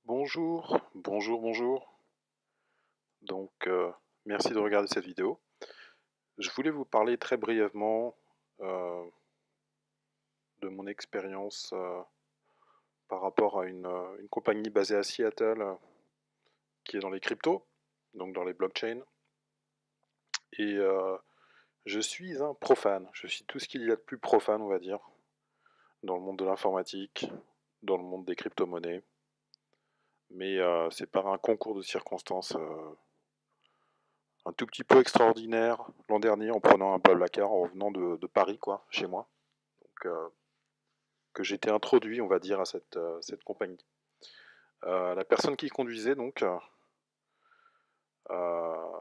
Bonjour, bonjour, bonjour. Donc, merci de regarder cette vidéo. Je voulais vous parler très brièvement euh, de mon expérience par rapport à une compagnie basée à Seattle qui est dans les cryptos, donc dans les blockchains. Et je suis un profane. Je suis tout ce qu'il y a de plus profane, on va dire, dans le monde de l'informatique, dans le monde des crypto-monnaies. Mais c'est par un concours de circonstances un tout petit peu extraordinaire l'an dernier en prenant un Blablacar en revenant de Paris, quoi, chez moi. Donc, que j'ai été introduit, on va dire, à cette compagnie. La personne qui conduisait, donc, euh,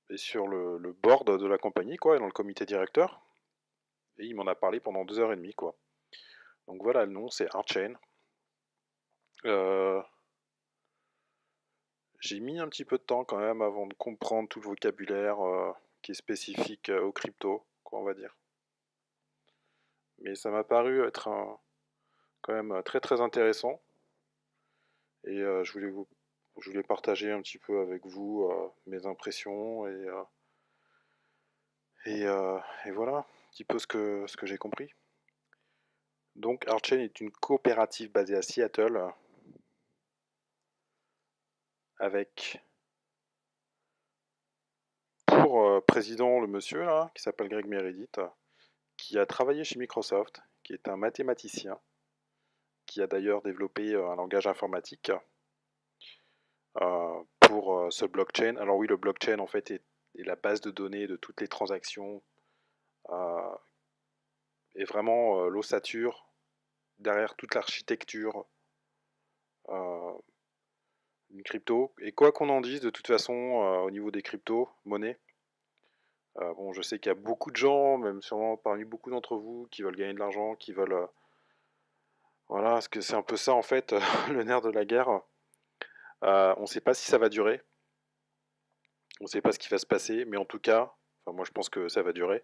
est sur le board de la compagnie, quoi, et dans le comité directeur. Et il m'en a parlé pendant 2 heures et demie, quoi. Donc voilà, le nom, c'est Archain. Euh, j'ai mis un petit peu de temps quand même avant de comprendre tout le vocabulaire qui est spécifique aux cryptos, quoi, on va dire. Mais ça m'a paru être quand même très très intéressant. Et je voulais partager un petit peu avec vous mes impressions et voilà un petit peu ce que j'ai compris. Donc Archain est une coopérative basée à Seattle avec pour président le monsieur là, qui s'appelle Greg Meredith, qui a travaillé chez Microsoft, qui est un mathématicien, qui a d'ailleurs développé un langage informatique pour ce blockchain. Alors oui, le blockchain en fait est la base de données de toutes les transactions, euh, est vraiment l'ossature derrière toute l'architecture euh, d'une crypto. Et quoi qu'on en dise, de toute façon, au niveau des crypto-monnaies, bon, je sais qu'il y a beaucoup de gens, même sûrement parmi beaucoup d'entre vous, qui veulent gagner de l'argent, qui veulent... voilà, parce que c'est un peu ça, en fait, le nerf de la guerre. On ne sait pas si ça va durer, on ne sait pas ce qui va se passer, mais en tout cas, enfin, moi je pense que ça va durer.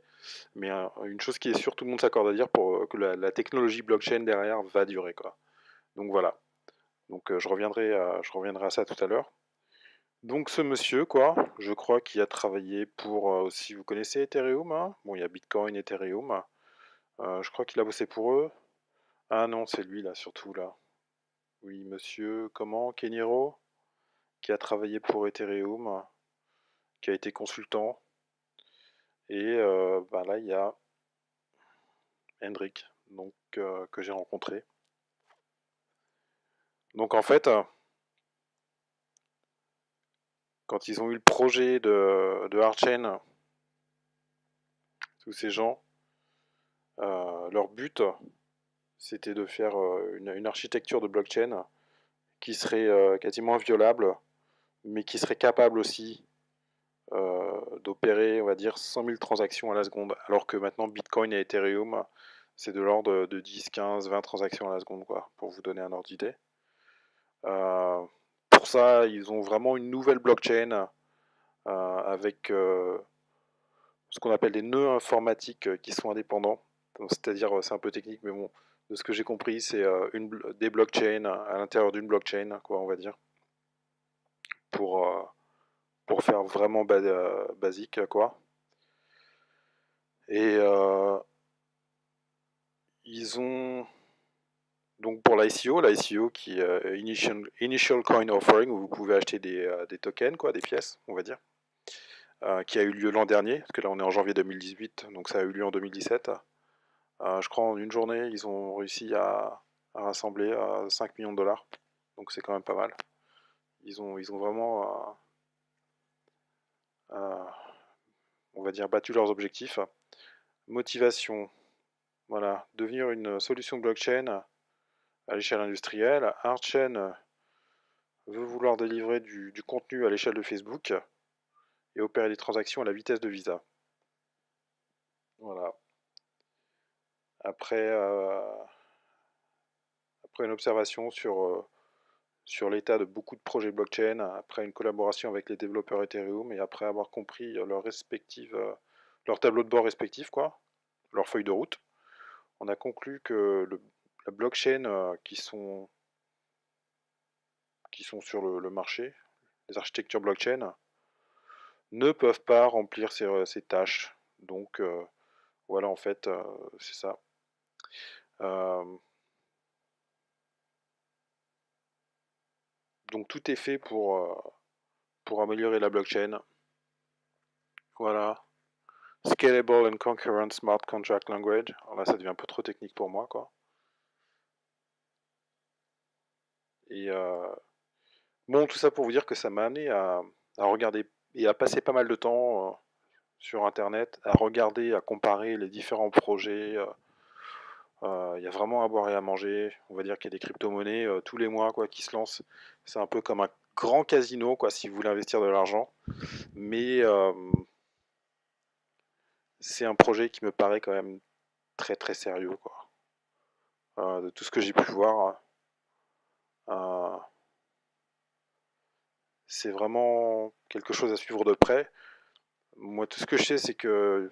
Mais une chose qui est sûre, tout le monde s'accorde à dire pour que la technologie blockchain derrière va durer, quoi. Donc voilà. Donc je reviendrai à ça tout à l'heure. Donc ce monsieur, quoi, je crois qu'il a travaillé pour, si vous connaissez Ethereum, hein, bon il y a Bitcoin, Ethereum, je crois qu'il a bossé pour eux. Ah non, c'est lui là, surtout là. Oui, monsieur, comment, Keniro, qui a travaillé pour Ethereum, qui a été consultant. Et bah là, il y a Hendrik, donc, que j'ai rencontré. Donc en fait, quand ils ont eu le projet de Hardchain, tous ces gens, leur but, c'était de faire une architecture de blockchain qui serait quasiment inviolable, mais qui serait capable aussi d'opérer, on va dire, 100 000 transactions à la seconde, alors que maintenant Bitcoin et Ethereum, c'est de l'ordre de 10, 15, 20 transactions à la seconde, quoi, pour vous donner un ordre d'idée. Euh, pour ça, ils ont vraiment une nouvelle blockchain avec ce qu'on appelle des nœuds informatiques qui sont indépendants. C'est-à-dire, c'est un peu technique, mais bon, de ce que j'ai compris, c'est des blockchains à l'intérieur d'une blockchain, quoi, on va dire, pour, euh, pour faire vraiment basique, quoi. Et ils ont donc pour l'ICO qui est Initial Coin Offering, où vous pouvez acheter des tokens, quoi, des pièces, on va dire, qui a eu lieu l'an dernier, parce que là on est en janvier 2018, donc ça a eu lieu en 2017. Je crois en une journée, ils ont réussi à rassembler 5 millions de dollars, donc c'est quand même pas mal. Ils ont vraiment, on va dire, battu leurs objectifs. Motivation, voilà, devenir une solution blockchain à l'échelle industrielle. Hardchain veut vouloir délivrer du contenu à l'échelle de Facebook et opérer des transactions à la vitesse de Visa. Voilà. Après, après une observation sur l'état de beaucoup de projets blockchain, après une collaboration avec les développeurs Ethereum et après avoir compris leur tableau de bord respectif, quoi, leur feuille de route, on a conclu que la blockchain qui sont qui sont sur le marché, les architectures blockchain, ne peuvent pas remplir ces tâches. Donc voilà, en fait, c'est ça. Donc tout est fait pour améliorer la blockchain. Voilà. Scalable and Concurrent Smart Contract Language. Alors là, ça devient un peu trop technique pour moi, quoi. Et bon, tout ça pour vous dire que ça m'a amené à regarder et à passer pas mal de temps sur Internet, à regarder, à comparer les différents projets. Il y a vraiment à boire et à manger. On va dire qu'il y a des crypto-monnaies tous les mois, quoi, qui se lancent. C'est un peu comme un grand casino, quoi, si vous voulez investir de l'argent. Mais c'est un projet qui me paraît quand même très très sérieux, quoi. De tout ce que j'ai pu voir, c'est vraiment quelque chose à suivre de près. Moi, tout ce que je sais, c'est que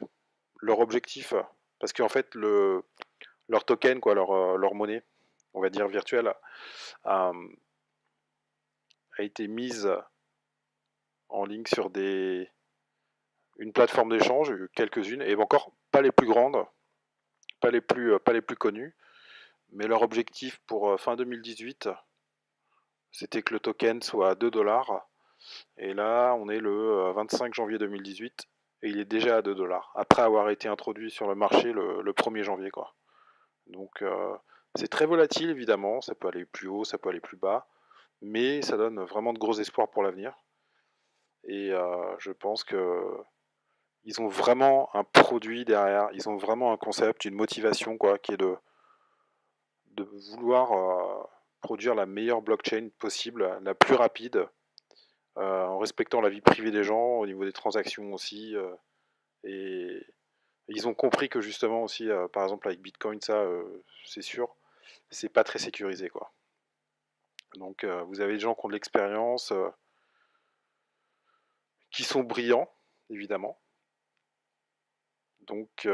leur objectif, parce qu'en fait, leur token, quoi, leur monnaie, on va dire virtuelle, a été mise en ligne sur une plateforme d'échange, quelques-unes, et encore pas les plus grandes, pas les plus connues, mais leur objectif pour fin 2018, c'était que le token soit à 2 $. Et là, on est le 25 janvier 2018 et il est déjà à 2 $, après avoir été introduit sur le marché le 1er janvier, quoi. Donc c'est très volatile, évidemment, ça peut aller plus haut, ça peut aller plus bas, mais ça donne vraiment de gros espoirs pour l'avenir. Et je pense que ils ont vraiment un produit derrière, ils ont vraiment un concept, une motivation, quoi, qui est de vouloir produire la meilleure blockchain possible, la plus rapide, en respectant la vie privée des gens, au niveau des transactions aussi. Et ils ont compris que justement aussi, par exemple avec Bitcoin, ça, c'est sûr, c'est pas très sécurisé, quoi. Donc vous avez des gens qui ont de l'expérience, qui sont brillants, évidemment. Donc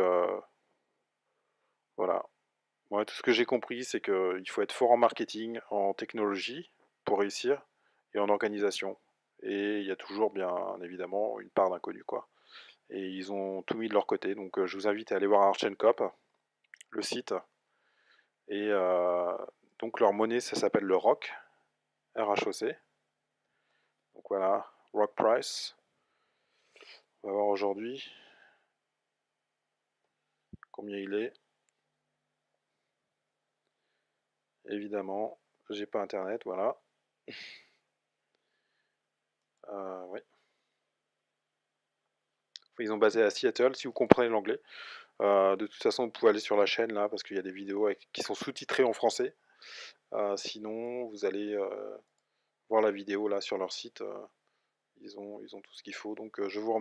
voilà. Moi, tout ce que j'ai compris, c'est qu'il faut être fort en marketing, en technologie, pour réussir, et en organisation. Et il y a toujours, bien évidemment, une part d'inconnu, quoi. Et ils ont tout mis de leur côté. Donc je vous invite à aller voir ArchCoop, le site. Et donc leur monnaie, ça s'appelle le ROC, RHOC. Donc voilà, ROC Price. On va voir aujourd'hui combien il est. Évidemment, j'ai pas internet, voilà. Oui. Ils ont basé à Seattle, si vous comprenez l'anglais. De toute façon, vous pouvez aller sur la chaîne là, parce qu'il y a des vidéos qui sont sous-titrées en français. Sinon, vous allez voir la vidéo là sur leur site. Ils ont tout ce qu'il faut. Donc je vous remercie.